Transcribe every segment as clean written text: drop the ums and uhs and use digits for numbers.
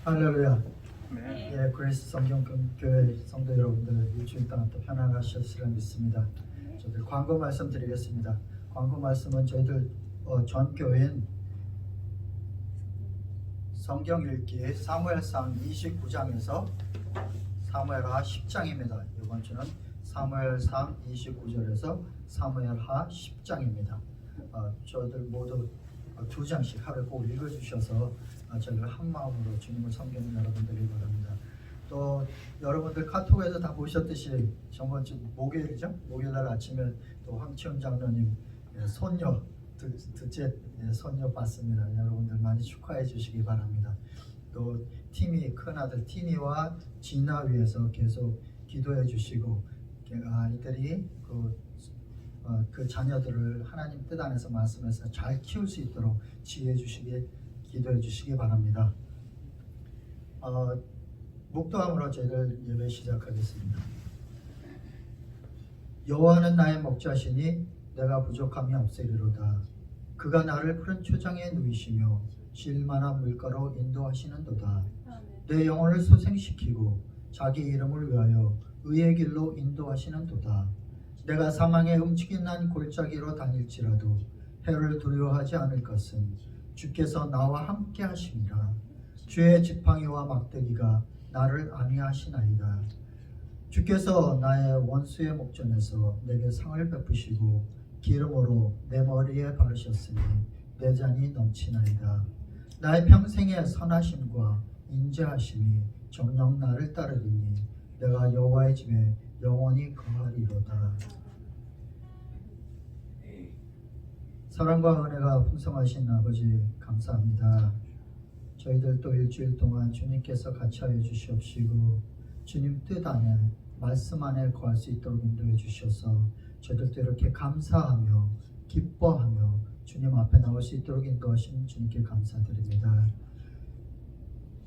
할렐루야. 네. 예, 그리스 성경교회 성도 여러분들 일주일 동안 또 편안하셨으리라 믿습니다. 저희들 광고 말씀 드리겠습니다. 광고 말씀은 저희들 전 교회인 성경 읽기 사무엘상 29장에서 사무엘하 10장입니다. 이번 주는 사무엘상 29절에서 사무엘하 10장입니다. 저희들 모두 두 장씩 하루에 꼭 읽어주셔서 저희를 한 마음으로 주님을 섬기는 여러분들이 바랍니다. 또 여러분들 카톡에서 다 보셨듯이 저번 주 목요일이죠? 목요일날 아침에 또 황치훈 장로님 손녀 둘째 손녀 봤습니다. 여러분들 많이 축하해 주시기 바랍니다. 또 티미 큰아들 티미와 진아 위해서 계속 기도해 주시고 아이들이 그 자녀들을 하나님 뜻 안에서 말씀에서 잘 키울 수 있도록 지혜해 주시기 기도해 주시기 바랍니다. 묵도함으로 저희들 예배 시작하겠습니다. 여호와는 나의 목자시니 내가 부족함이 없으리로다. 그가 나를 푸른 초장에 누이시며 쉴만한 물가로 인도하시는도다. 내 영혼을 소생시키고 자기 이름을 위하여 의의 길로 인도하시는도다. 내가 사망의 움직이는 골짜기로 다닐지라도 해를 두려워하지 않을 것은 주께서 나와 함께 하심이라. 주의 지팡이와 막대기가 나를 안위하시나이다. 주께서 나의 원수의 목전에서 내게 상을 베푸시고 기름으로 내 머리에 바르셨으니 내 잔이 넘치나이다. 나의 평생의 선하심과 인자하심이 정녕 나를 따르리니 내가 여호와의 집에 영원히 거하리로다. 사랑과 은혜가 풍성하신 아버지 감사합니다. 저희들 또 일주일 동안 주님께서 같이 하여 주시옵시고 주님 뜻 안에 말씀 안에 거할 수 있도록 인도해 주셔서 저희들도 이렇게 감사하며 기뻐하며 주님 앞에 나올 수 있도록 인도하신 주님께 감사드립니다.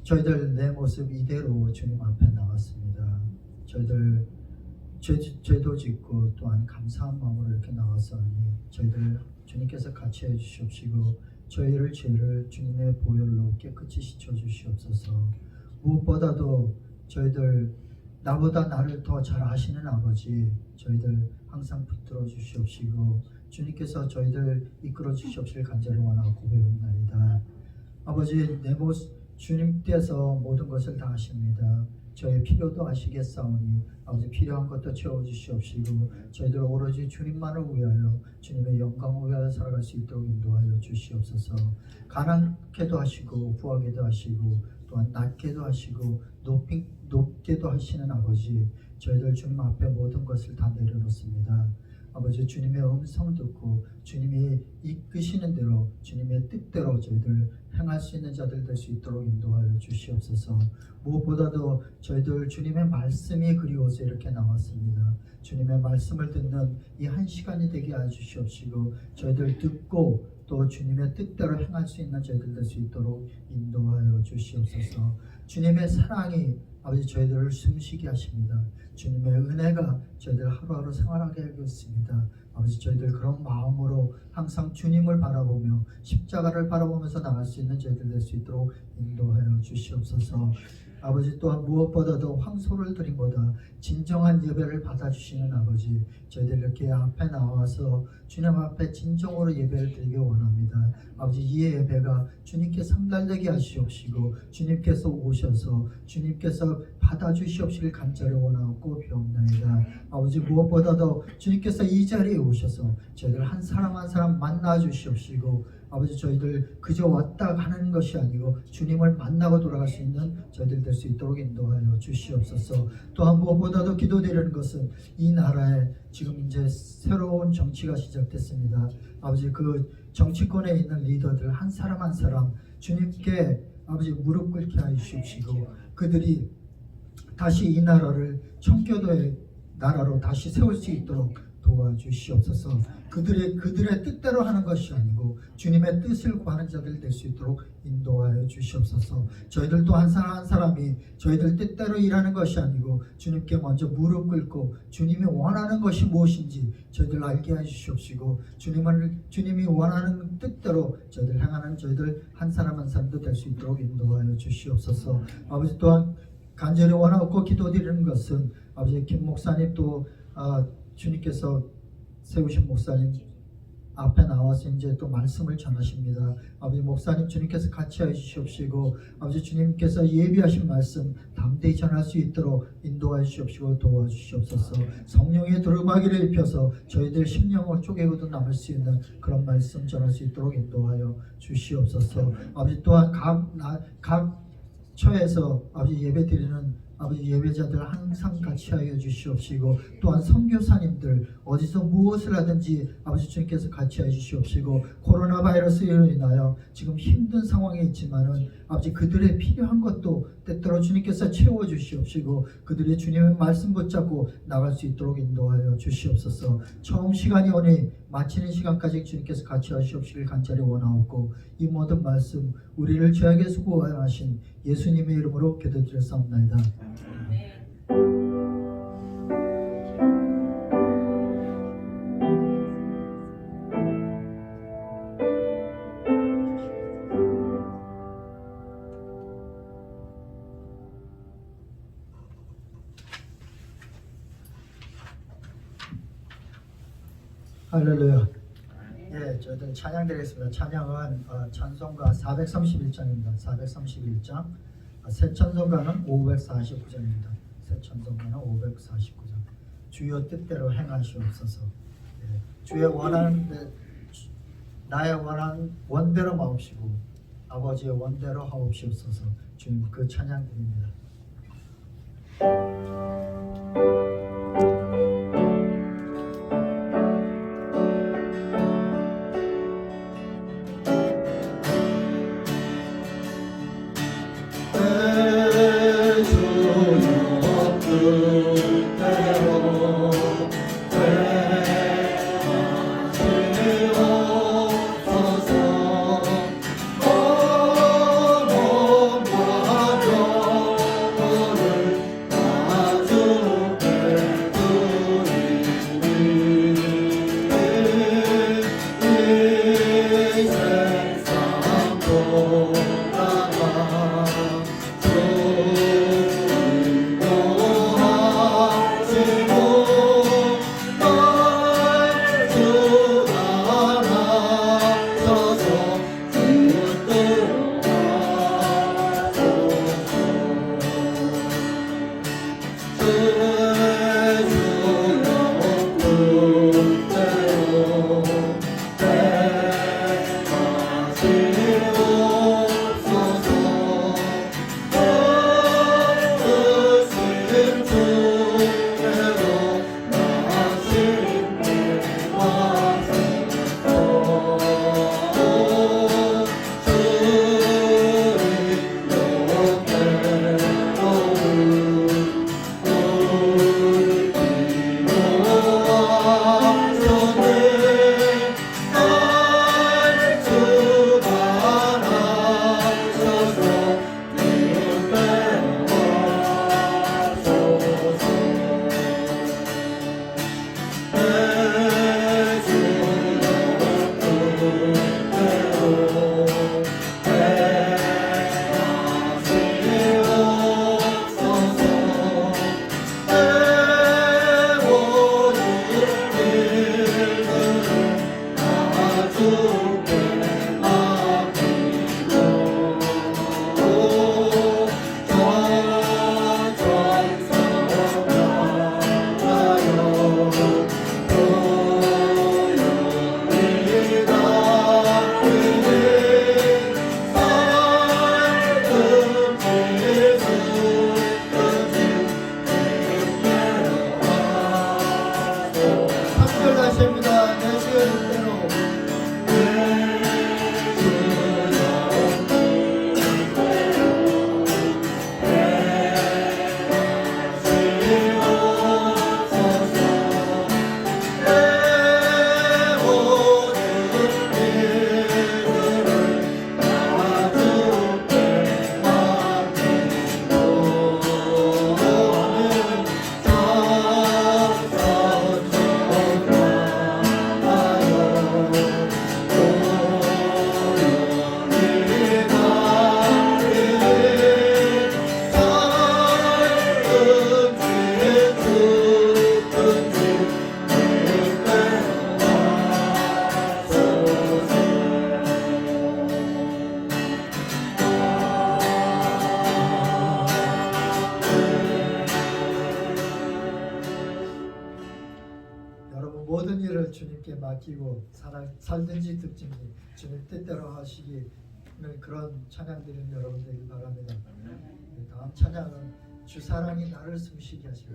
저희들 내 모습 이대로 주님 앞에 나왔습니다. 저희들 죄도 짓고 또한 감사한 마음으로 이렇게 나왔사오니 저희들 주님께서 같이 해주시옵시고 저희를 죄를 주님의 보혈로 깨끗이 씻어주시옵소서. 무엇보다도 저희들 나보다 나를 더 잘 아시는 아버지 저희들 항상 붙들어 주시옵시고 주님께서 저희들 이끌어 주시옵실 간절히 원하고 고백합니다. 아버지 내 모습 주님께서 모든 것을 다 아십니다. 저의 필요도 아시겠사오니 아버지 필요한 것도 채워주시옵시고 저희들 오로지 주님만을 위하여 주님의 영광을 위하여 살아갈 수 있도록 인도하여 주시옵소서. 가난케도 하시고 부하게도 하시고 또한 낮게도 하시고 높게도 하시는 아버지 저희들 주님 앞에 모든 것을 다 내려놓습니다. 아버지 주님의 음성 듣고 주님이 이끄시는 대로 주님의 뜻대로 저희들 행할 수 있는 자들 될 수 있도록 인도하여 주시옵소서. 무엇보다도 저희들 주님의 말씀이 그리워서 이렇게 나왔습니다. 주님의 말씀을 듣는 이 한 시간이 되게 하여 주시옵시고 저희들 듣고 또 주님의 뜻대로 행할 수 있는 저희들 될 수 있도록 인도하여 주시옵소서. 주님의 사랑이 아버지 저희들을 숨쉬게 하십니다. 주님의 은혜가 저희들 하루하루 생활하게 하고 있습니다. 아버지 저희들 그런 마음으로 항상 주님을 바라보며 십자가를 바라보면서 나갈 수 있는 저희들 될 수 있도록 인도하여 주시옵소서. 아버지 또한 무엇보다도 황소를 드림보다 진정한 예배를 받아주시는 아버지 저희들 이렇게 앞에 나와서 주님 앞에 진정으로 예배를 드리기 원합니다. 아버지 이 예배가 주님께 상달되게 하시옵시고 주님께서 오셔서 주님께서 받아주시옵시길 간절히 원하고 비옵나이다. 아버지 무엇보다도 주님께서 이 자리에 오셔서 저희들 한 사람 한 사람 만나 주시옵시고 아버지 저희들 그저 왔다 가는 것이 아니고 주님을 만나고 돌아갈 수 있는 저희들 될 수 있도록 인도하여 주시옵소서. 또한 무엇보다도 기도드리는 것은 이 나라에 지금 이제 새로운 정치가 시작됐습니다. 아버지 그 정치권에 있는 리더들 한 사람 한 사람 주님께 아버지 무릎 꿇게 하여 주시옵시고 그들이 다시 이 나라를 청교도의 나라로 다시 세울 수 있도록 도와주시옵소서. 그들의 뜻대로 하는 것이 아니고 주님의 뜻을 구하는 자들이 될 수 있도록 인도하여 주시옵소서. 저희들도 한 사람 한 사람이 저희들 뜻대로 일하는 것이 아니고 주님께 먼저 무릎 꿇고 주님이 원하는 것이 무엇인지 저희들 알게 해주시옵시고 주님이 원하는 뜻대로 저희들 행하는 저희들 한 사람 한 사람도 될 수 있도록 인도하여 주시옵소서. 아버지, 또한 간절히 원하고 기도드리는 것은 아버지 김 목사님 또 주님께서 세우신 목사님 앞에 나와서 이제 또 말씀을 전하십니다. 아버지, 목사님 주님께서 같이 해주시옵시고 아버지 주님께서 예비하신 말씀 담대히 전할 수 있도록 인도해 주시옵시고 도와주시옵소서. 성령의 두루마기를 입혀서 저희들 심령을 쪼개고도 남을 수 있는 그런 말씀 전할 수 있도록 인도하여 주시옵소서. 아버지, 또한 각 처에서 아버지 예배 드리는 아버지 예배자들 항상 같이 하여 주시옵시고 또한 선교사님들 어디서 무엇을 하든지 아버지 주님께서 같이 하여 주시옵시고 코로나 바이러스로 인하여 지금 힘든 상황에 있지만은 아버지 그들의 필요한 것도 때때로 주님께서 채워 주시옵시고 그들의 주님의 말씀 붙잡고 나갈 수 있도록 인도하여 주시옵소서. 처음 시간이 오니 마치는 시간까지 주님께서 같이 하시옵시길 간절히 원하옵고 이 모든 말씀 우리를 죄악에서 구원하신 예수님의 이름으로 기도드렸사옵나이다. 할렐루야. 예, 저희들 찬양 드리겠습니다. 찬양은 찬송가 431장입니다. 431장. 새 찬송가는 549장입니다. 새 찬송가는 549장. 주여 뜻대로 행하시옵소서. 예, 주의 원하는 나의 원하는 원대로 마옵시고 아버지의 원대로 하옵시옵소서. 주님 그 찬양 드립니다. 모든 일을 주님께 맡기고 살든지 듣든지 주님 뜻대로 하시기 그런 찬양 드리는 여러분 되길 바랍니다. 다음 찬양은 주 사랑이 나를 숨쉬게 하시고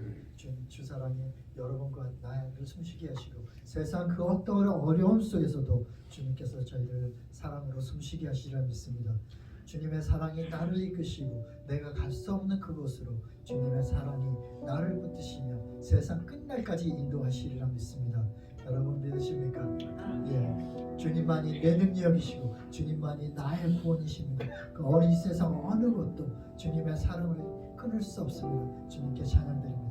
주 사랑이 여러분과 나를 숨쉬게 하시고 세상 그 어떤 어려움 속에서도 주님께서 저희를 사랑으로 숨쉬게 하시리라 믿습니다. 주님의 사랑이 나를 이끄시고 내가 갈 수 없는 그곳으로 주님의 사랑이 나를 붙드시며 세상 끝날까지 인도하시리라 믿습니다. 여러분 믿으십니까? 예, 주님만이 내 능력이시고 주님만이 나의 구원이십니다. 그 어린 세상 어느 것도 주님의 사랑을 끊을 수 없습니다. 주님께 찬양드립니다.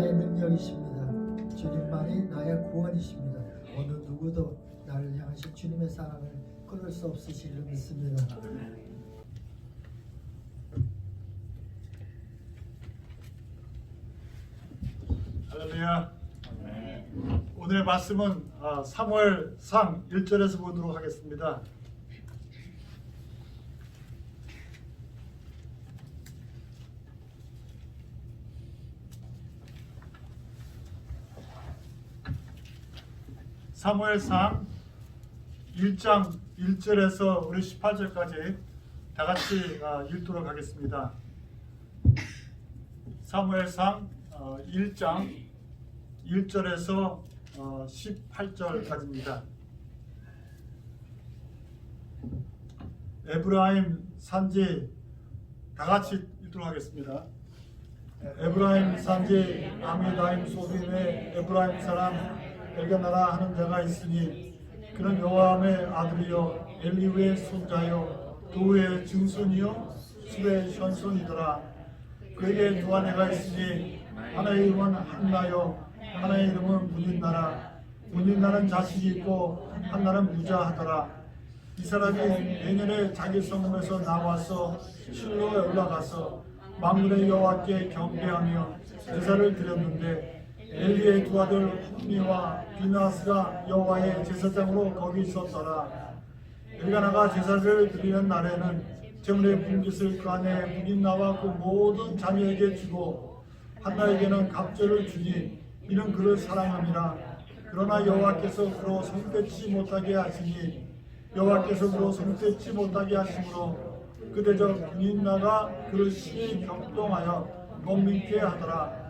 나의 능력이십니다. 주님만이 나의 구원이십니다. 어느 누구도 나를 향하신 주님의 사랑을 끊을 수 없으시리라 믿습니다. 할렐루야. 오늘의 말씀은 사무엘상 1절에서 보도록 하겠습니다. 사무엘상 1장 1절에서 우리 18절까지 다 같이 읽도록 하겠습니다. 사무엘상 1장 1절에서 18절까지입니다. 에브라임 산지 다 같이 읽도록 하겠습니다. 에브라임 산지 아미다임 소빔의 에브라임 사람 엘가나라 하는 자가 있으니 그는 여호암의 아들이요 엘리후의 손자요 도의 증손이요 수의 현손이더라. 그에게 두 아내가 있으니 하나의 이름은 한나요 하나의 이름은 문인나라. 문인나는 자식이 있고 한나는 무자하더라. 이 사람이 내년에 자기 성읍에서 나와서 실로에 올라가서 만군의 여호와께 경배하며 제사를 드렸는데 엘리의 두 아들 홈니와 비나스가 여호와의 제사장으로 거기 있었더라. 엘가나가 제사를 드리는 날에는 제물의 분깃을 그 안에 문인나와 그 모든 자녀에게 주고 한나에게는 갑절을 주니 이는 그를 사랑함이라. 그러나 여호와께서 그로 성되지 못하게 하시니 여호와께서 그로 성되지 못하게 하심으로 그대적 문인나가 그를 심히 격동하여 멍민케 하더라.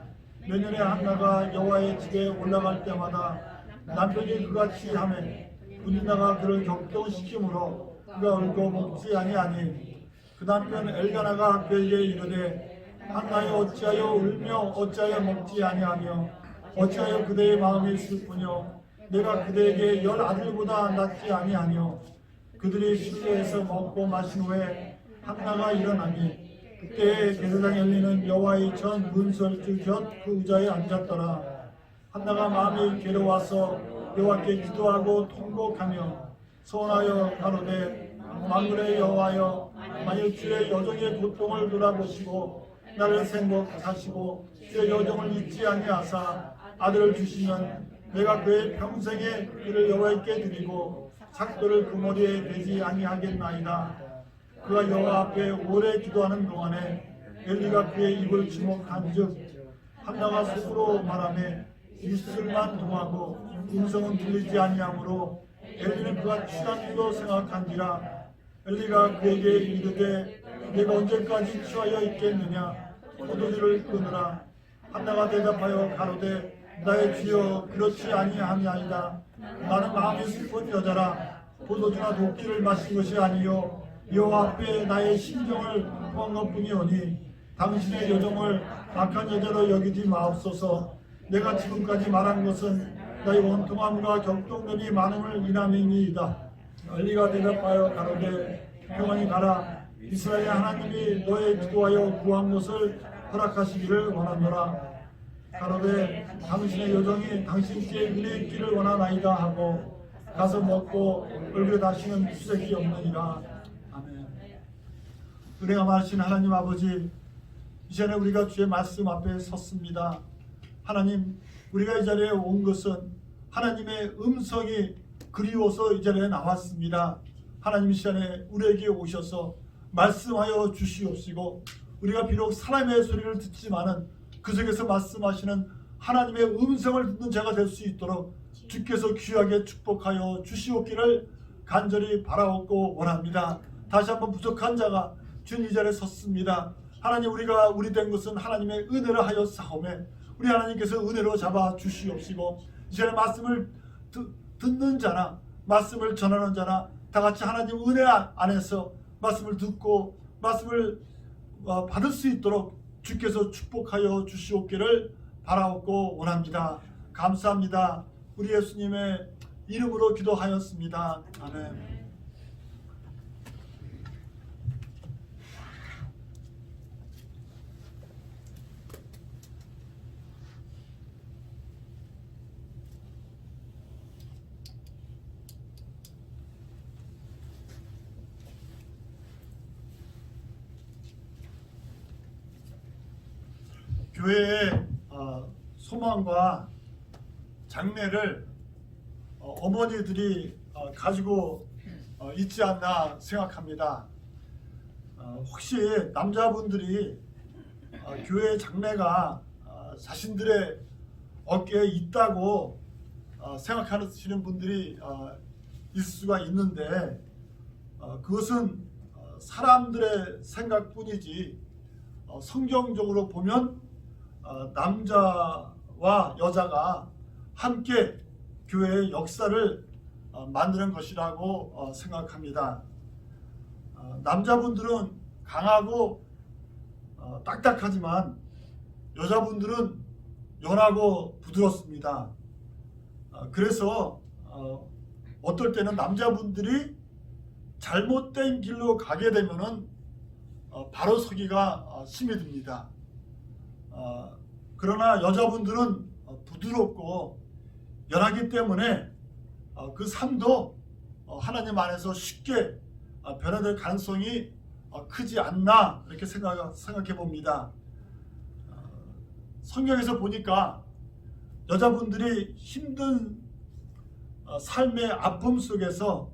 내년에 한나가 여호와의 집에 올라갈 때마다 남편이 그같이 하매 문인나가 그를 격동시키므로 그가 울고 먹지 아니하니 그 남편 엘가나가 그에게 이르되 한나여 어찌하여 울며 어찌하여 먹지 아니하며 어찌하여 그대의 마음이 슬프뇨 내가 그대에게 10 아들보다 낫지 아니하뇨. 그들이 실로에서 먹고 마신 후에 한나가 일어나니 그때 제사장 엘리는 여호와의 전 문설주 곁 그 의자에 앉았더라. 한나가 마음이 괴로워서 여호와께 기도하고 통곡하며 소원하여 가로되 만군의 여호와여 만일 주의 여종의 고통을 돌아보시고 나를 생각하시고 주의 여종을 잊지 아니하사 아들을 주시면 내가 그의 평생에 그를 여호와께 드리고 삭도를 그 머리에 대지 아니하겠나이다. 그가 여호와 앞에 오래 기도하는 동안에 엘리가 그의 입을 주목한즉 한나가 속으로 말하며 입술만 동하고 음성은 들리지 아니하므로 엘리는 그가 취한 줄로 생각한지라. 엘리가 그에게 이르되 내가 언제까지 취하여 있겠느냐 포도주를 끊으라. 한나가 대답하여 가로되 나의 주여 그렇지 아니하니이다. 나는 마음이 슬픈 여자라. 포도주나 녹기를 마신 것이 아니요 여호와 앞에 나의 심정을 토한 것뿐이오니 당신의 여종을 악한 여자로 여기지 마옵소서. 내가 지금까지 말한 것은 나의 원통함과 격동됨이 많음을 인함이니이다. 엘리가 대답하여 가로되 평안히 가라. 이스라엘 하나님이 너의 기도하여 구한 것을 허락하시기를 원하노라. 가로되 당신의 여종이 당신께 은혜 있기를 원하나이다 하고 가서 먹고 얼굴에 다시는 수색이 없느니라. 아멘. 은혜가 많으신 하나님 아버지, 이전에 우리가 주의 말씀 앞에 섰습니다. 하나님, 우리가 이 자리에 온 것은 하나님의 음성이 그리워서 이 자리에 나왔습니다. 하나님, 이 시간에 우리에게 오셔서 말씀하여 주시옵시고 우리가 비록 사람의 소리를 듣지만은 그 속에서 말씀하시는 하나님의 음성을 듣는 자가 될 수 있도록 주께서 귀하게 축복하여 주시옵기를 간절히 바라옵고 원합니다. 다시 한번 부족한 자가 주님 이 자리에 섰습니다. 하나님, 우리가 우리 된 것은 하나님의 은혜를 하여 싸움에 우리 하나님께서 은혜로 잡아 주시옵시고 이제 말씀을 듣는 자나 말씀을 전하는 자나 다 같이 하나님 은혜 안에서 말씀을 듣고 말씀을 받을 수 있도록 주께서 축복하여 주시옵기를 바라옵고 원합니다. 감사합니다. 우리 예수님의 이름으로 기도하였습니다. 아멘. 교회의 소망과 장래를 어머니들이 가지고 있지 않나 생각합니다. 혹시 남자분들이 교회의 장래가 자신들의 어깨에 있다고 생각하시는 분들이 있을 수가 있는데 그것은 사람들의 생각뿐이지 성경적으로 보면 남자와 여자가 함께 교회의 역사를 만드는 것이라고 생각합니다. 남자분들은 강하고 딱딱하지만 여자분들은 연하고 부드럽습니다. 그래서 어떨 때는 남자분들이 잘못된 길로 가게 되면은 바로 서기가 힘이 듭니다. 그러나 여자분들은 부드럽고 연하기 때문에 그 삶도 하나님 안에서 쉽게 변화될 가능성이 크지 않나 이렇게 생각해 봅니다. 성경에서 보니까 여자분들이 힘든 삶의 아픔 속에서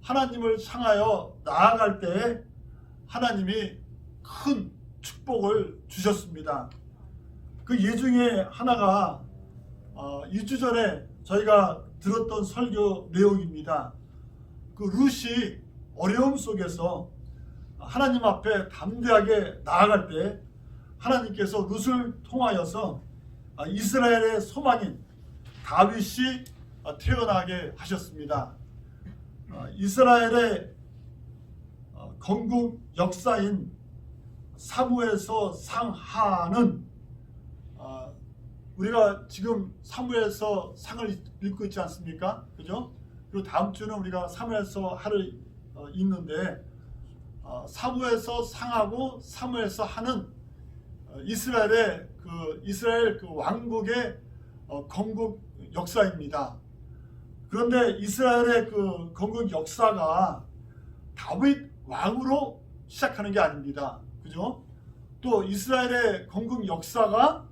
하나님을 향하여 나아갈 때 하나님이 큰 축복을 주셨습니다. 그 예 중에 하나가 2주 전에 저희가 들었던 설교 내용입니다. 그 룻이 어려움 속에서 하나님 앞에 담대하게 나아갈 때 하나님께서 룻을 통하여서 이스라엘의 소망인 다윗이 태어나게 하셨습니다. 이스라엘의 건국 역사인 사무엘서 상하는 우리가 지금 사무엘서 상을 읽고 있지 않습니까? 그죠? 그리고 다음 주는 우리가 사무엘서 하를 읽는데 사무엘서 상하고 사무엘서 하는 이스라엘 그 왕국의 건국 역사입니다. 그런데 이스라엘의 그 건국 역사가 다윗 왕으로 시작하는 게 아닙니다. 그죠? 또 이스라엘의 건국 역사가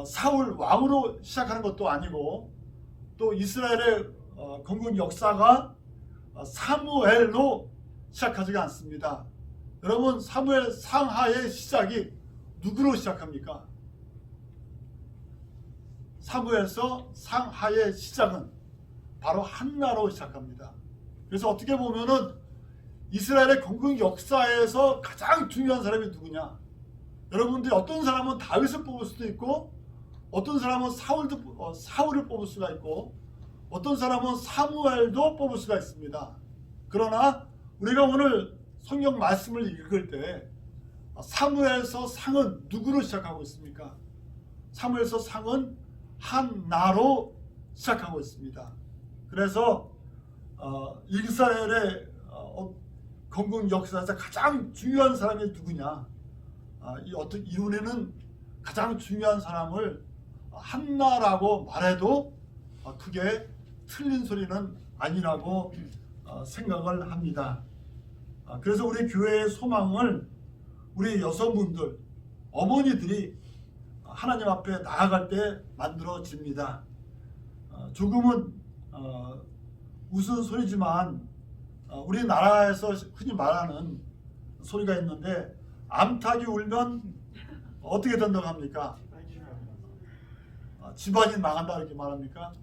사울 왕으로 시작하는 것도 아니고 또 이스라엘의 건국 역사가 사무엘로 시작하지가 않습니다. 여러분 사무엘 상하의 시작이 누구로 시작합니까? 사무엘서 상하의 시작은 바로 한나로 시작합니다. 그래서 어떻게 보면은 이스라엘의 건국 역사에서 가장 중요한 사람이 누구냐? 여러분들이 어떤 사람은 다윗을 뽑을 수도 있고 어떤 사람은 사울을 뽑을 수가 있고 어떤 사람은 사무엘도 뽑을 수가 있습니다. 그러나 우리가 오늘 성경 말씀을 읽을 때 사무엘서 상은 누구로 시작하고 있습니까? 사무엘서 상은 한나로 시작하고 있습니다. 그래서 이스라엘의 건국 역사에서 가장 중요한 사람이 누구냐? 어떤 이론에는 가장 중요한 사람을 한나라고 말해도 크게 틀린 소리는 아니라고 생각을 합니다. 그래서 우리 교회의 소망을 우리 여성분들, 어머니들이 하나님 앞에 나아갈 때 만들어집니다. 조금은 우스운 소리지만 우리나라에서 흔히 말하는 소리가 있는데 암탉이 울면 어떻게 된다고 합니까? 집안이 망한다 이렇게 말합니까?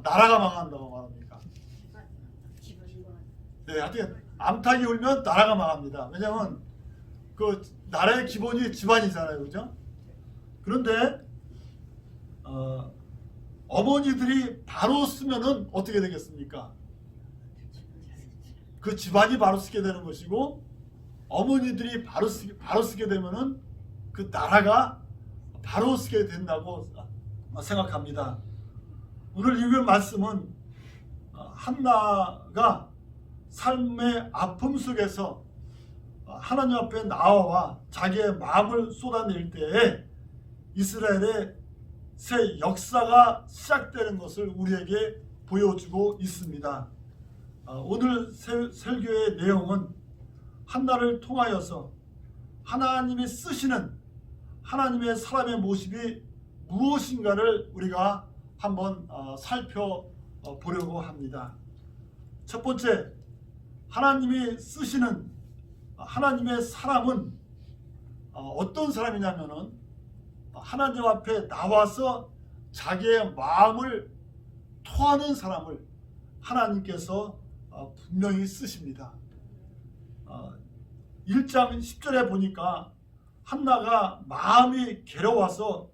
나라가 망한다고 말합니까? 네, 하여튼 암탉이 울면 나라가 망합니다. 왜냐하면 그 나라의 기본이 집안이잖아요, 그죠? 그런데 어머니들이 바로 쓰면은 어떻게 되겠습니까? 그 집안이 바로 쓰게 되는 것이고 어머니들이 바로 쓰게 되면은 그 나라가 바로 쓰게 된다고 생각합니다. 오늘 읽을 말씀은 한나가 삶의 아픔 속에서 하나님 앞에 나와 자기의 마음을 쏟아낼 때에 이스라엘의 새 역사가 시작되는 것을 우리에게 보여주고 있습니다. 오늘 설교의 내용은 한나를 통하여서 하나님이 쓰시는 하나님의 사람의 모습이 무엇인가를 우리가 한번 살펴보려고 합니다. 첫 번째, 하나님이 쓰시는 하나님의 사람은 어떤 사람이냐면은 하나님 앞에 나와서 자기의 마음을 토하는 사람을 하나님께서 분명히 쓰십니다. 1장 10절에 보니까 한나가 마음이 괴로워서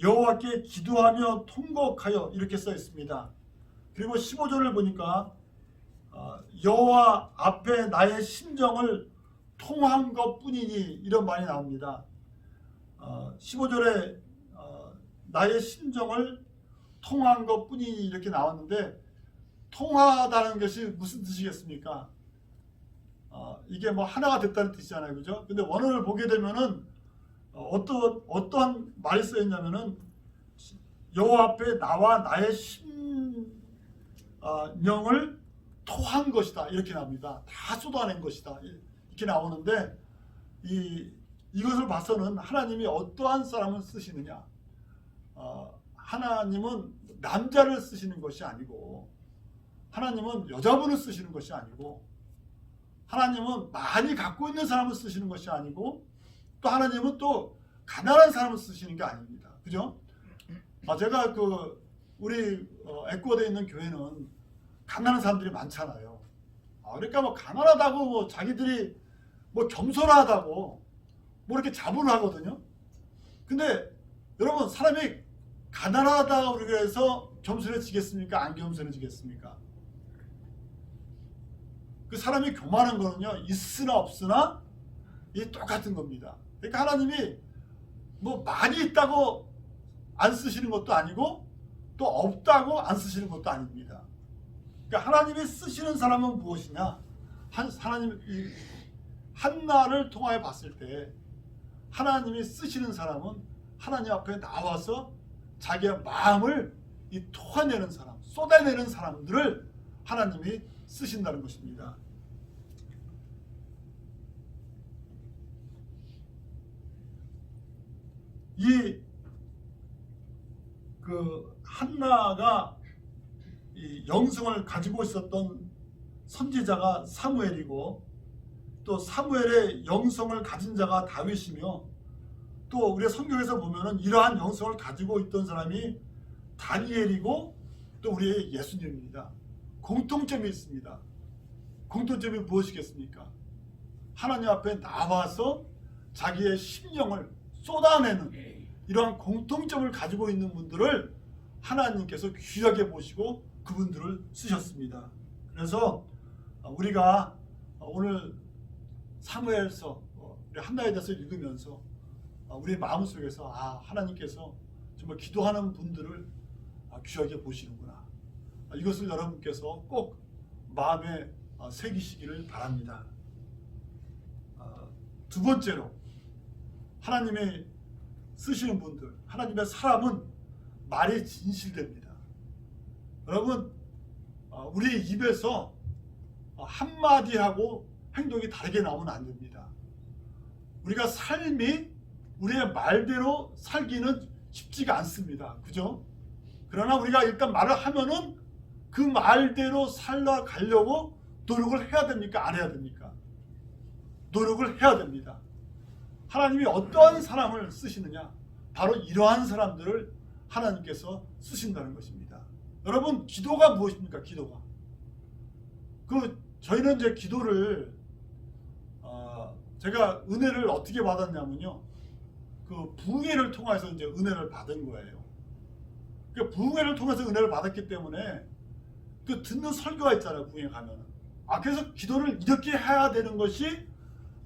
여호와께 기도하며 통곡하여 이렇게 써 있습니다. 그리고 15절을 보니까 여호와 앞에 나의 심정을 통한 것뿐이니 이런 말이 나옵니다. 15절에 나의 심정을 통한 것뿐이니 이렇게 나왔는데, 통하다는 것이 무슨 뜻이겠습니까? 이게 뭐 하나가 됐다는 뜻이잖아요, 그죠? 근데 원어를 보게 되면은 어떠한 말이 쓰여 있냐면은 여호와 앞에 나와 나의 심령을 토한 것이다 이렇게 나옵니다. 다 쏟아낸 것이다 이렇게 나오는데, 이것을 봐서는 하나님이 어떠한 사람을 쓰시느냐, 하나님은 남자를 쓰시는 것이 아니고, 하나님은 여자분을 쓰시는 것이 아니고, 하나님은 많이 갖고 있는 사람을 쓰시는 것이 아니고, 또 하나님은 또 가난한 사람을 쓰시는 게 아닙니다. 그죠? 제가 우리 에콰도르에 있는 교회는 가난한 사람들이 많잖아요. 그러니까 뭐 가난하다고 뭐 자기들이 뭐 겸손하다고 뭐 이렇게 자부를 하거든요. 근데 여러분, 사람이 가난하다고 그래서 겸손해지겠습니까? 안 겸손해지겠습니까? 그 사람이 교만한 거는요, 있으나 없으나 똑같은 겁니다. 그러니까 하나님이 뭐 많이 있다고 안 쓰시는 것도 아니고 또 없다고 안 쓰시는 것도 아닙니다. 그러니까 하나님이 쓰시는 사람은 무엇이냐? 하나님 한나를 통하여 봤을 때 하나님이 쓰시는 사람은 하나님 앞에 나와서 자기의 마음을 토해내는 사람, 쏟아내는 사람들을 하나님이 쓰신다는 것입니다. 한나가 이 영성을 가지고 있었던 선지자가 사무엘이고, 또 사무엘의 영성을 가진 자가 다윗이며, 또 우리 성경에서 보면은 이러한 영성을 가지고 있던 사람이 다니엘이고, 또 우리의 예수님입니다. 공통점이 있습니다. 공통점이 무엇이겠습니까? 하나님 앞에 나와서 자기의 심령을 쏟아내는 이러한 공통점을 가지고 있는 분들을 하나님께서 귀하게 보시고 그분들을 쓰셨습니다. 그래서 우리가 오늘 사무엘서 우리 한나에 대해서 읽으면서 우리 마음속에서 하나님께서 정말 기도하는 분들을 귀하게 보시는구나, 이것을 여러분께서 꼭 마음에 새기시기를 바랍니다. 두 번째로, 하나님의 쓰시는 분들, 하나님의 사람은 말이 진실됩니다. 여러분, 우리 입에서 한마디 하고 행동이 다르게 나오면 안 됩니다. 우리가 삶이 우리의 말대로 살기는 쉽지가 않습니다. 그죠? 그러나 우리가 일단 말을 하면은 그 말대로 살아가려고 노력을 해야 됩니까? 안 해야 됩니까? 노력을 해야 됩니다. 하나님이 어떠한 사람을 쓰시느냐? 바로 이러한 사람들을 하나님께서 쓰신다는 것입니다. 여러분, 기도가 무엇입니까? 기도가. 저희는 이제 기도를 제가 은혜를 어떻게 받았냐면요, 부흥회를 통해서 이제 은혜를 받은 거예요. 부흥회를 통해서 은혜를 받았기 때문에 듣는 설교가 있잖아요, 부흥회 가면은. 그래서 기도를 이렇게 해야 되는 것이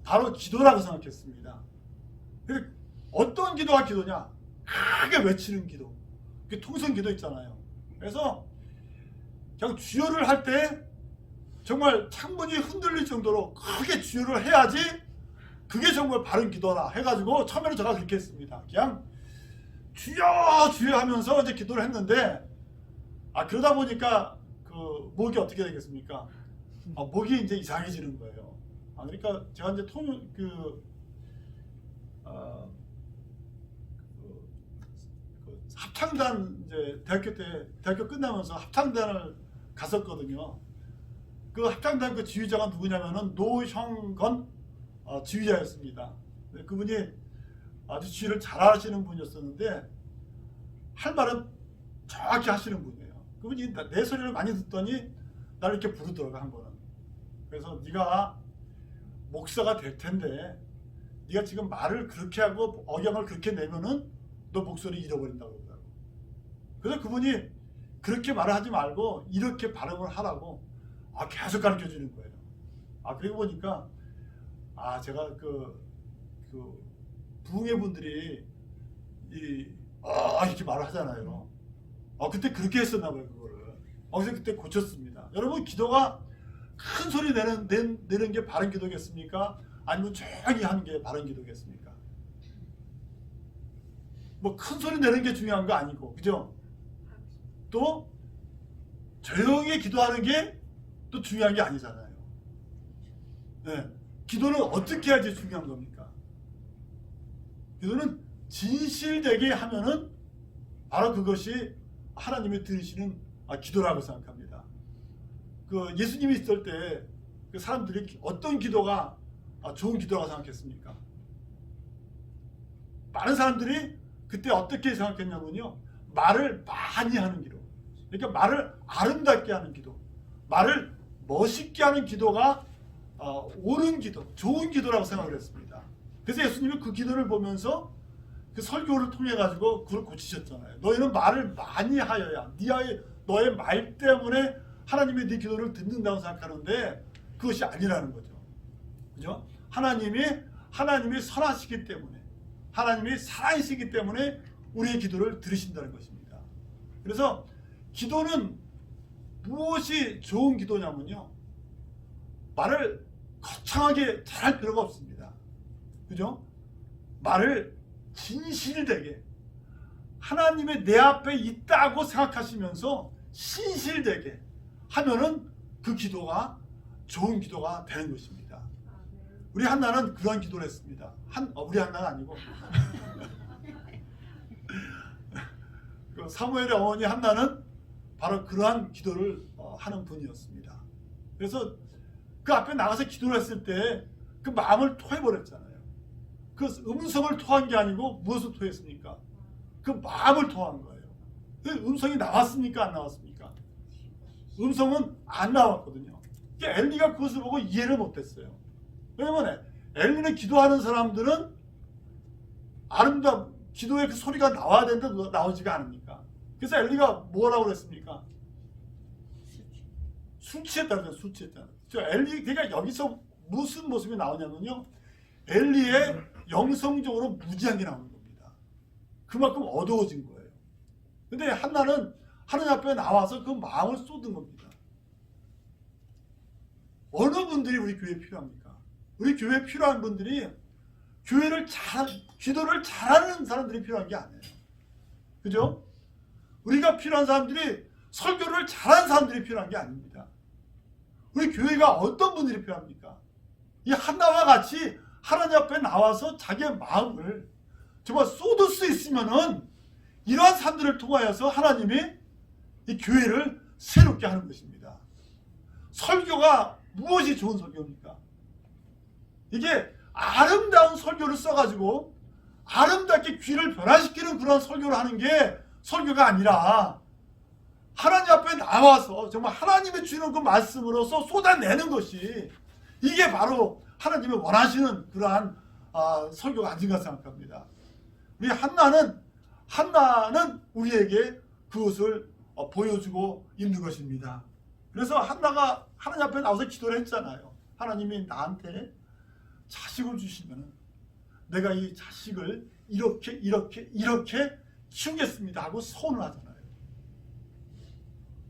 바로 기도라고 생각했습니다. 어떤 기도가 기도냐? 크게 외치는 기도. 통성 기도 있잖아요. 그래서 그냥 주여를 할 때 정말 창문이 흔들릴 정도로 크게 주여를 해야지 그게 정말 바른 기도라 해가지고 처음에는 제가 그렇게 했습니다. 그냥 주여 주여 하면서 이제 기도를 했는데, 그러다 보니까 목이 어떻게 되겠습니까? 목이 이제 이상해지는 거예요. 그러니까 제가 이제 합창단 이제 대학교 끝나면서 합창단을 갔었거든요. 그 합창단 그 지휘자가 누구냐면은 노형건 지휘자였습니다. 그분이 아주 지휘를 잘하시는 분이었었는데 할 말은 정확히 하시는 분이에요. 그분이 내 소리를 많이 듣더니 나를 이렇게 부르더라고 한 번은. 그래서 네가 목사가 될 텐데 네가 지금 말을 그렇게 하고 억양을 그렇게 내면은 너 목소리 잃어버린다고 그러더라고. 그래서 그분이 그렇게 말을 하지 말고 이렇게 발음을 하라고 계속 가르쳐 주는 거예요. 그리고 보니까 제가 그 부흥회 분들이 이렇게 말을 하잖아요. 그때 그렇게 했었나 봐요, 그거를. 그래서 그때 고쳤습니다. 여러분, 기도가 큰 소리 내는 게 바른 기도겠습니까? 아니면 조용히 하는 게 바른 기도겠습니까? 뭐 큰 소리 내는 게 중요한 거 아니고, 그죠? 또 조용히 기도하는 게 또 중요한 게 아니잖아요. 네. 기도는 어떻게 해야지 중요한 겁니까? 기도는 진실되게 하면은 바로 그것이 하나님이 들으시는 기도라고 생각합니다. 그 예수님이 있을 때 그 사람들이 어떤 기도가 좋은 기도라고 생각했습니까? 많은 사람들이 그때 어떻게 생각했냐면요, 말을 많이 하는 기도, 그러니까 말을 아름답게 하는 기도, 말을 멋있게 하는 기도가 옳은 기도, 좋은 기도라고 생각을 했습니다. 그래서 예수님이 그 기도를 보면서 그 설교를 통해 가지고 그걸 고치셨잖아요. 너희는 말을 많이 하여야 너의 말 때문에 하나님이 네 기도를 듣는다고 생각하는데 그것이 아니라는 거죠. 그죠? 하나님이 선하시기 때문에, 하나님이 살아계시기 때문에 우리의 기도를 들으신다는 것입니다. 그래서 기도는 무엇이 좋은 기도냐면요, 말을 거창하게 잘할 필요가 없습니다. 그죠? 말을 진실되게 하나님의 내 앞에 있다고 생각하시면서 신실되게 하면은 그 기도가 좋은 기도가 되는 것입니다. 우리 한나는 그런 기도를 했습니다. 우리 한나가 아니고 그 사무엘의 어머니 한나는 바로 그러한 기도를 하는 분이었습니다. 그래서 그 앞에 나가서 기도를 했을 때 그 마음을 토해버렸잖아요. 그 음성을 토한 게 아니고 무엇을 토했습니까? 그 마음을 토한 거예요. 그 음성이 나왔습니까? 안 나왔습니까? 음성은 안 나왔거든요. 엘리가 그것을 보고 이해를 못했어요. 왜냐면 엘리는 기도하는 사람들은 기도의 그 소리가 나와야 되는데 나오지가 않으니까. 그래서 엘리가 뭐라고 그랬습니까? 술 취했다는 거예요. 술 취했다는 거예요. 그러니까 여기서 무슨 모습이 나오냐면요, 엘리의 영성적으로 무지한 게 나오는 겁니다. 그만큼 어두워진 거예요. 근데 한나는 하나님 앞에 나와서 그 마음을 쏟은 겁니다. 어느 분들이 우리 교회에 필요합니까? 우리 교회에 필요한 분들이 기도를 잘하는 사람들이 필요한 게 아니에요. 그죠? 우리가 필요한 사람들이 설교를 잘하는 사람들이 필요한 게 아닙니다. 우리 교회가 어떤 분들이 필요합니까? 이 한나와 같이 하나님 앞에 나와서 자기의 마음을 정말 쏟을 수 있으면은 이러한 사람들을 통하여서 하나님이 이 교회를 새롭게 하는 것입니다. 설교가 무엇이 좋은 설교입니까? 이게 아름다운 설교를 써가지고 아름답게 귀를 변화시키는 그런 설교를 하는 게 설교가 아니라 하나님 앞에 나와서 정말 하나님이 주는 그 말씀으로서 쏟아내는 것이, 이게 바로 하나님이 원하시는 그러한 설교가 아닌가 생각합니다. 우리 한나는 우리에게 그것을 보여주고 있는 것입니다. 그래서 한나가 하나님 앞에 나와서 기도를 했잖아요. 하나님이 나한테 자식을 주시면 내가 이 자식을 이렇게 키우겠습니다 하고 소원을 하잖아요.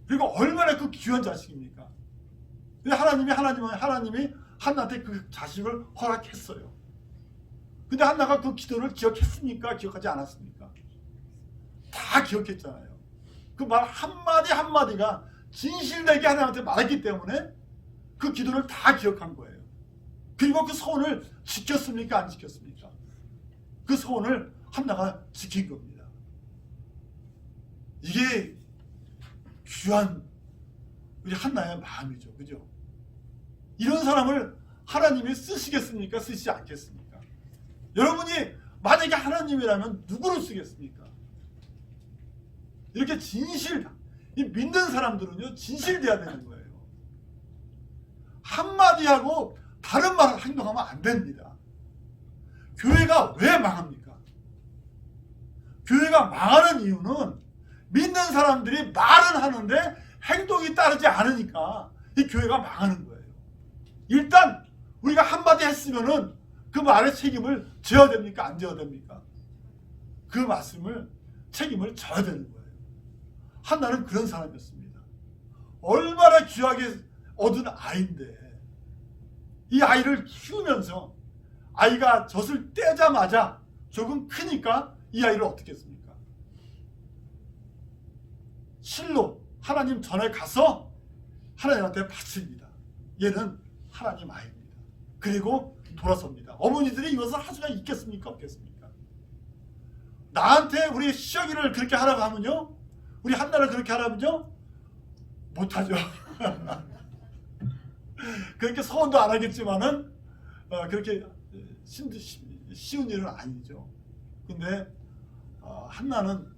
그리고 얼마나 그 귀한 자식입니까? 근데 하나님이 한나한테 그 자식을 허락했어요. 근데 한나가 그 기도를 기억했습니까? 기억하지 않았습니까? 다 기억했잖아요. 그 말 한마디 한마디가 진실되게 하나님한테 말했기 때문에 그 기도를 다 기억한 거예요. 그리고 그 소원을 지켰습니까? 안 지켰습니까? 그 소원을 한나가 지킨 겁니다. 이게 귀한 우리 한나의 마음이죠. 그죠? 이런 사람을 하나님이 쓰시겠습니까? 쓰시지 않겠습니까? 여러분이 만약에 하나님이라면 누구를 쓰겠습니까? 이렇게 이 믿는 사람들은요, 진실돼야 되는 거예요. 한마디 하고 다른 말을 행동하면 안 됩니다. 교회가 왜 망합니까? 교회가 망하는 이유는 믿는 사람들이 말은 하는데 행동이 따르지 않으니까 이 교회가 망하는 거예요. 일단 우리가 한마디 했으면은 그 말의 책임을 져야 됩니까? 안 져야 됩니까? 그 말씀을 책임을 져야 되는 거예요. 한나는 그런 사람이었습니다. 얼마나 귀하게 얻은 아이인데 이 아이를 키우면서 아이가 젖을 떼자마자 조금 크니까 이 아이를 어떻게 했습니까? 실로 하나님 전에 가서 하나님한테 바칩니다. 얘는 하나님 아이입니다. 그리고 돌아섭니다. 어머니들이 이것을 할 수가 있겠습니까? 없겠습니까? 나한테 우리 시어기를 그렇게 하라고 하면요, 우리 한나를 그렇게 하라면요, 못하죠. 그렇게 서원도 안 하겠지만은 그렇게 쉬운 일은 아니죠. 근데 한나는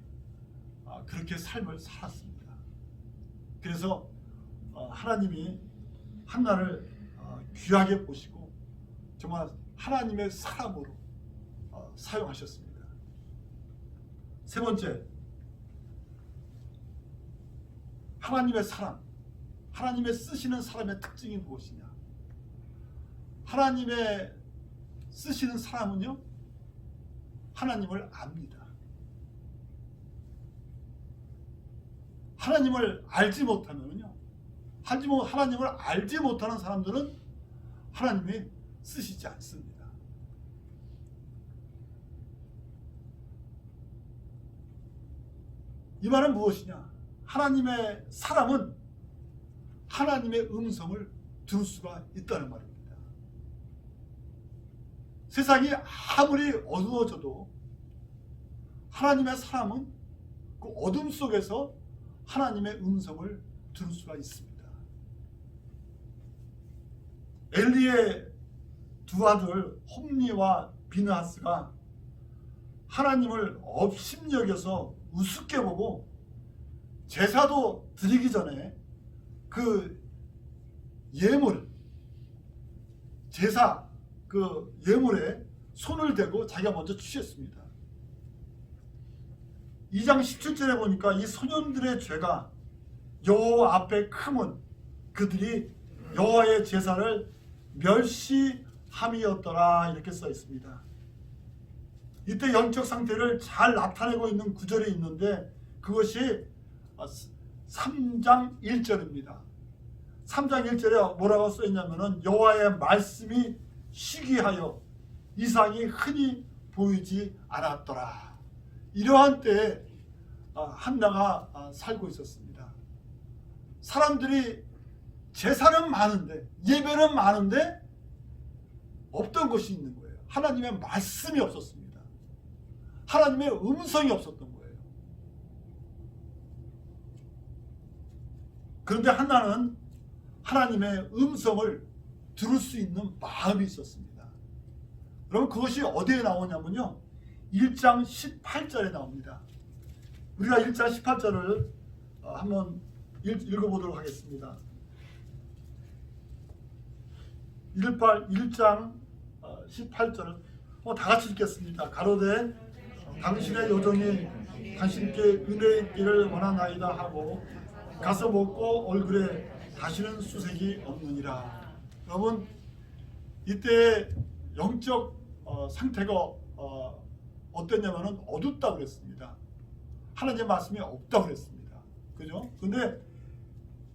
그렇게 삶을 살았습니다. 그래서 하나님이 한나를 귀하게 보시고 정말 하나님의 사람으로 사용하셨습니다. 세 번째, 하나님의 사람, 하나님의 쓰시는 사람의 특징이 무엇이냐? 하나님의 쓰시는 사람은요, 하나님을 압니다. 하나님을 알지 못하면요, 하나님을 알지 못하는 사람들은 하나님이 쓰시지 않습니다. 이 말은 무엇이냐? 하나님의 사람은 하나님의 음성을 들을 수가 있다는 말입니다. 세상이 아무리 어두워져도 하나님의 사람은 그 어둠 속에서 하나님의 음성을 들을 수가 있습니다. 엘리의 두 아들 홈리와 비느하스가 하나님을 업심여겨서 우습게 보고 제사도 드리기 전에 그 예물, 제사 그 예물에 손을 대고 자기가 먼저 취했습니다. 2장 17절에 보니까 이 소년들의 죄가 여호와 앞에 크면 그들이 여호와의 제사를 멸시함이었더라, 이렇게 써 있습니다. 이때 영적 상태를 잘 나타내고 있는 구절이 있는데 그것이 3장 1절입니다. 3장 1절에 뭐라고 써 있냐면은 여호와의 말씀이 시기하여 이상이 흔히 보이지 않았더라. 이러한 때에 한나가 살고 있었습니다. 사람들이 제사는 많은데, 예배는 많은데 없던 것이 있는 거예요. 하나님의 말씀이 없었습니다. 하나님의 음성이 없었던 거예요. 그런데 한나는 하나님의 음성을 들을 수 있는 마음이 있었습니다. 여러분, 그것이 어디에 나오냐면요, 1장 18절에 나옵니다. 우리가 1장 18절을 한번 읽어보도록 하겠습니다. 1장 18절을 다 같이 읽겠습니다. 가로되 당신의 요정이 당신께 은혜의 있기를 원하나이다 하고 가서 먹고 얼굴에 다시는 수색이 없느니라. 여러분, 이때 영적 상태가 어땠냐면은 어둡다고 그랬습니다. 하나님의 말씀이 없다고 그랬습니다. 그죠? 근데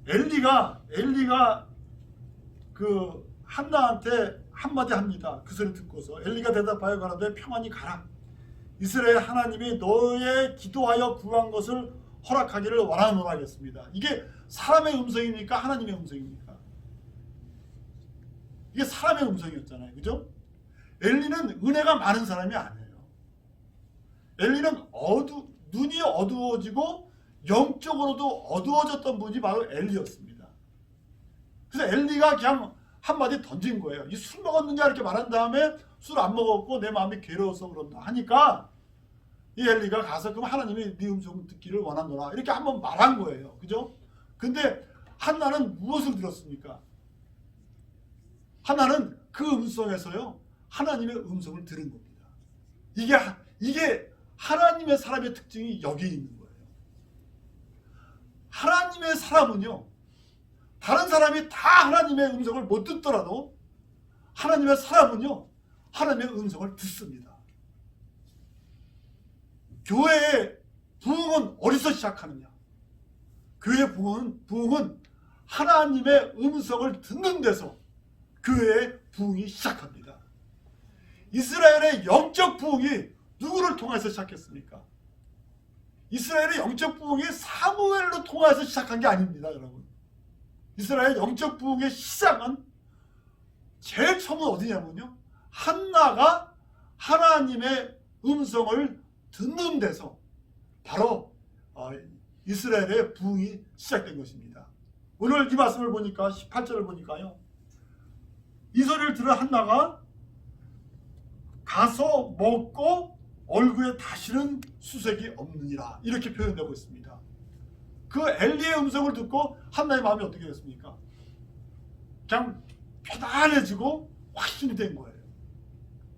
엘리가 그 한나한테 한마디 합니다. 그 소리 듣고서 엘리가 대답하여 가라되 평안히 가라. 이스라엘 하나님이 너의 기도하여 구한 것을 허락하기를 원하노라 하겠습니다. 이게 사람의 음성입니까? 하나님의 음성입니까? 이게 사람의 음성이었잖아요. 그죠? 엘리는 은혜가 많은 사람이 아니에요. 엘리는 눈이 어두워지고 영적으로도 어두워졌던 분이 바로 엘리였습니다. 그래서 엘리가 그냥 한마디 던진 거예요. 이 술 먹었느냐 이렇게 말한 다음에 술 안 먹었고 내 마음이 괴로워서 그런다 하니까 이 엘리가 가서 그럼 하나님이 네 음성 듣기를 원하노라 이렇게 한번 말한 거예요. 그죠? 근데 한나는 무엇을 들었습니까? 한나는 그 음성에서요 하나님의 음성을 들은 겁니다. 이게 하나님의 사람의 특징이 여기 있는 거예요. 하나님의 사람은요 다른 사람이 다 하나님의 음성을 못 듣더라도 하나님의 사람은요 하나님의 음성을 듣습니다. 교회의 부흥은 어디서 시작하느냐? 교회의 부흥은 하나님의 음성을 듣는 데서 교회의 부흥이 시작합니다. 이스라엘의 영적 부흥이 누구를 통해서 시작했습니까? 이스라엘의 영적 부흥이 사무엘로 통해서 시작한 게 아닙니다, 여러분. 이스라엘 영적 부흥의 시작은 제일 처음은 어디냐면요, 한나가 하나님의 음성을 듣는 데서 바로 이스라엘의 부흥이 시작된 것입니다. 오늘 이 말씀을 보니까 18절을 보니까요, 이 소리를 들은 한나가 가서 먹고 얼굴에 다시는 수색이 없느니라 이렇게 표현되고 있습니다. 그 엘리의 음성을 듣고 한나의 마음이 어떻게 됐습니까? 그냥 편안해지고 확신이 된 거예요.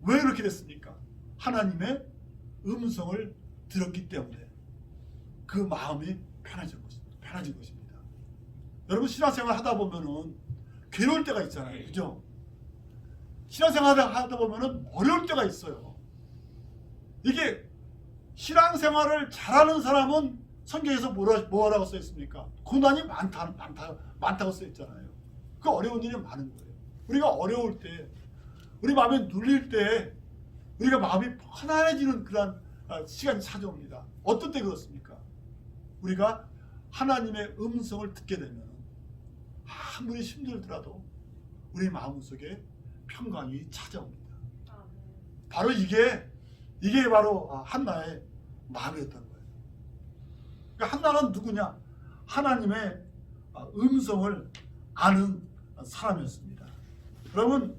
왜 그렇게 됐습니까? 하나님의 음성을 들었기 때문에 그 마음이 편해진 것입니다. 여러분 신앙생활 하다 보면은 괴로울 때가 있잖아요. 그죠? 신앙생활 하다 보면은 어려울 때가 있어요. 이게 신앙생활을 잘하는 사람은 성경에서 뭐라고 써 있습니까? 고난이 많다고 써 있잖아요. 그 어려운 일이 많은 거예요. 우리가 어려울 때, 우리 마음이 눌릴 때, 우리가 마음이 편안해지는 그런 시간이 찾아옵니다. 어떤 때 그렇습니까? 우리가 하나님의 음성을 듣게 되면 아무리 힘들더라도 우리 마음속에 평강이 찾아옵니다. 바로 이게 바로 한나의 마음이었던 거예요. 그러니까 한나는 누구냐? 하나님의 음성을 아는 사람이었습니다. 여러분,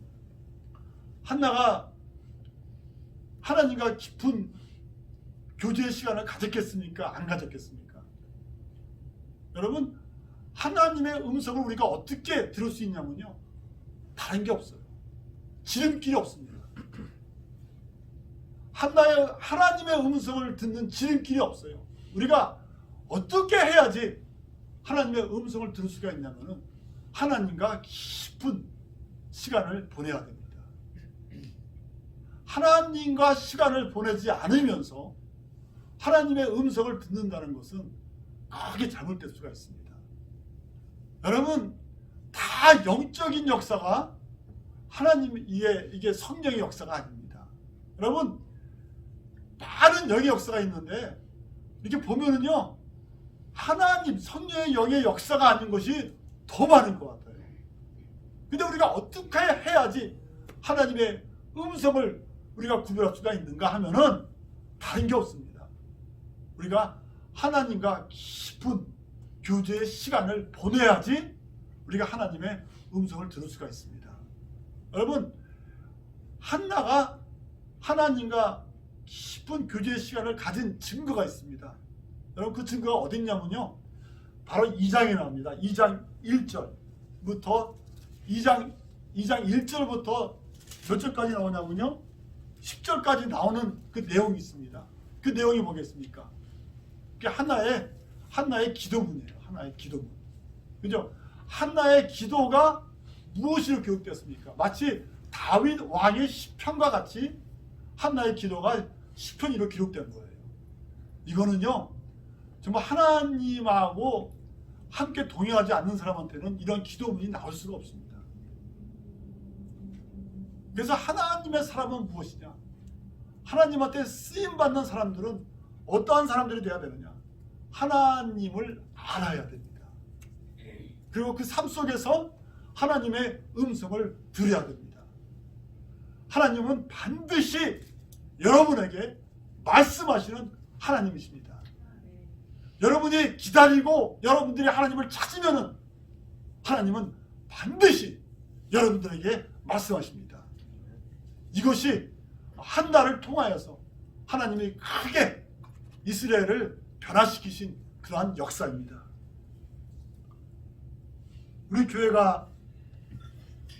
한나가 하나님과 깊은 교제의 시간을 가졌겠습니까? 안 가졌겠습니까? 여러분, 하나님의 음성을 우리가 어떻게 들을 수 있냐면요, 다른 게 없어요. 지름길이 없습니다. 하나님의 음성을 듣는 지름길이 없어요. 우리가 어떻게 해야지 하나님의 음성을 들을 수가 있냐면은 하나님과 깊은 시간을 보내야 됩니다. 하나님과 시간을 보내지 않으면서 하나님의 음성을 듣는다는 것은 크게 잘못될 수가 있습니다. 여러분, 다 영적인 역사가 하나님 이게 성령의 역사가 아닙니다. 여러분, 많은 영의 역사가 있는데 이렇게 보면은요, 하나님 성령의 영의 역사가 아닌 것이 더 많은 것 같아요. 근데 우리가 어떻게 해야지 하나님의 음성을 우리가 구별할 수가 있는가 하면은 다른 게 없습니다. 우리가 하나님과 깊은 교제의 시간을 보내야지 우리가 하나님의 음성을 들을 수가 있습니다. 여러분, 한나가 하나님과 깊은 교제의 시간을 가진 증거가 있습니다. 여러분, 그 증거가 어디 있냐면요, 바로 2장에 나옵니다. 2장 1절부터 2장 1절부터 몇 절까지 나오냐면요, 10절까지 나오는 그 내용이 있습니다. 그 내용이 뭐겠습니까? 그게 한나의 기도문이에요. 한나의 기도문. 그죠? 한나의 기도가 무엇으로 기록되었습니까? 마치 다윗 왕의 시편과 같이 한나의 기도가 시편으로 기록된 거예요. 이거는요, 정말 하나님하고 함께 동행하지 않는 사람한테는 이런 기도문이 나올 수가 없습니다. 그래서 하나님의 사람은 무엇이냐? 하나님한테 쓰임받는 사람들은 어떠한 사람들이 되어야 되느냐? 하나님을 알아야 됩니다. 그리고 그 삶 속에서 하나님의 음성을 들어야 됩니다. 하나님은 반드시 여러분에게 말씀하시는 하나님이십니다. 여러분이 기다리고 여러분들이 하나님을 찾으면은 하나님은 반드시 여러분들에게 말씀하십니다. 이것이 한 달을 통하여서 하나님이 크게 이스라엘을 변화시키신 그러한 역사입니다. 우리 교회가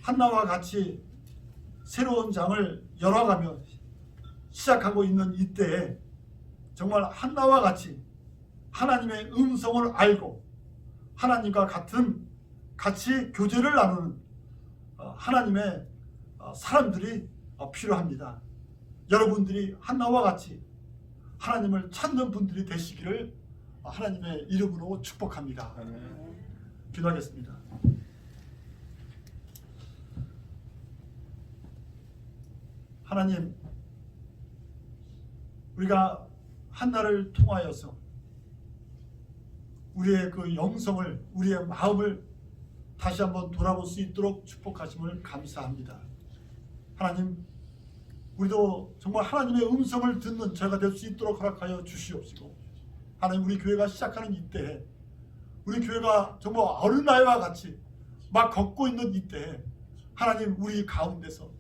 한나와 같이 새로운 장을 열어가며 시작하고 있는 이때에 정말 한나와 같이 하나님의 음성을 알고 하나님과 같이 교제를 나누는 하나님의 사람들이 필요합니다. 여러분들이 한나와 같이 하나님을 찾는 분들이 되시기를 하나님의 이름으로 축복합니다. 기도하겠습니다. 하나님, 우리가 한나를 통하여서 우리의 그 영성을, 우리의 마음을 다시 한번 돌아볼 수 있도록 축복하심을 감사합니다. 하나님, 우리도 정말 하나님의 음성을 듣는 저희가 될 수 있도록 허락하여 주시옵시고, 하나님, 우리 교회가 시작하는 이때에, 우리 교회가 정말 어린아이와 같이 막 걷고 있는 이때에 하나님, 우리 가운데서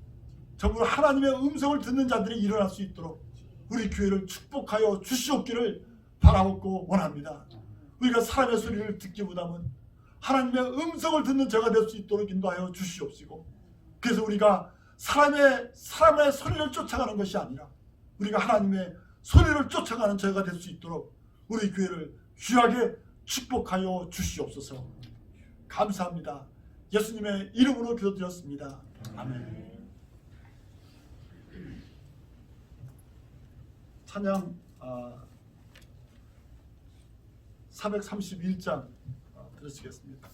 정말 하나님의 음성을 듣는 자들이 일어날 수 있도록 우리 교회를 축복하여 주시옵기를 바라옵고 원합니다. 우리가 사람의 소리를 듣기보다는 하나님의 음성을 듣는 자가 될 수 있도록 인도하여 주시옵시고, 그래서 우리가 사람의 소리를 쫓아가는 것이 아니라 우리가 하나님의 소리를 쫓아가는 저희가 될 수 있도록 우리 교회를 귀하게 축복하여 주시옵소서. 감사합니다. 예수님의 이름으로 기도드렸습니다. 아멘. 찬양 431장 들으시겠습니다.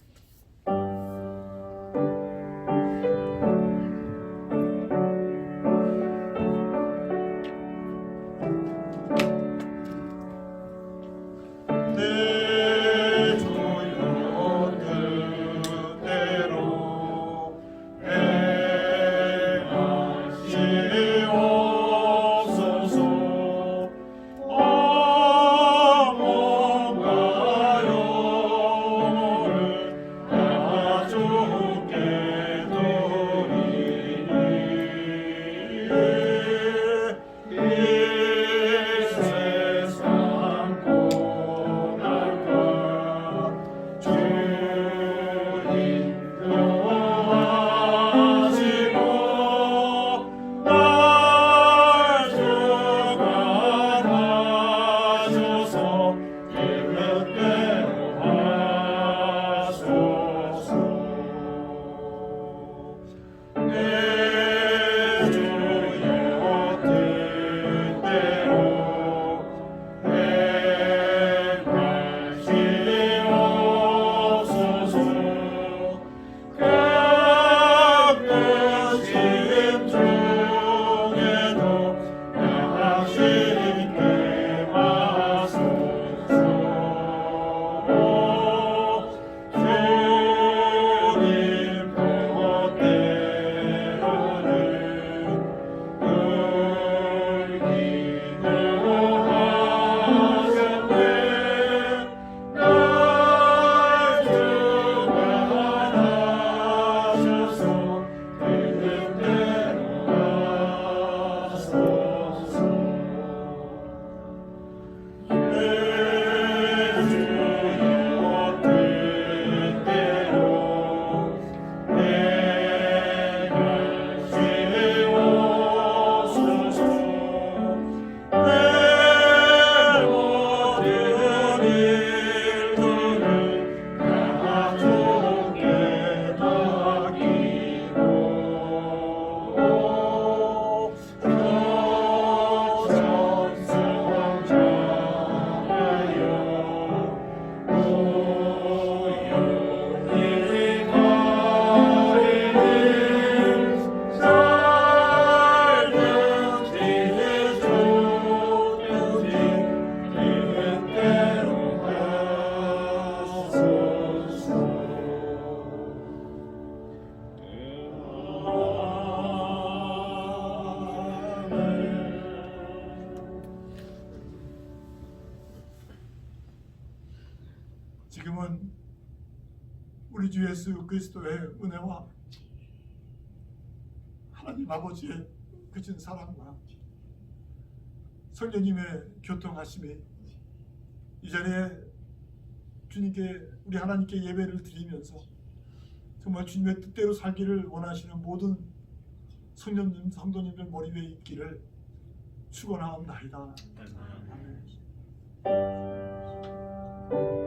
지금은 우리 주 예수 그리스도의 은혜와 하나님 아버지의 크신 사랑과 성령님의 교통하심이 이 자리에 주님께, 우리 하나님께 예배를 드리면서 정말 주님의 뜻대로 살기를 원하시는 모든 성령님, 성도님들 머리 위에 있기를 축원하옵나이다. 아멘.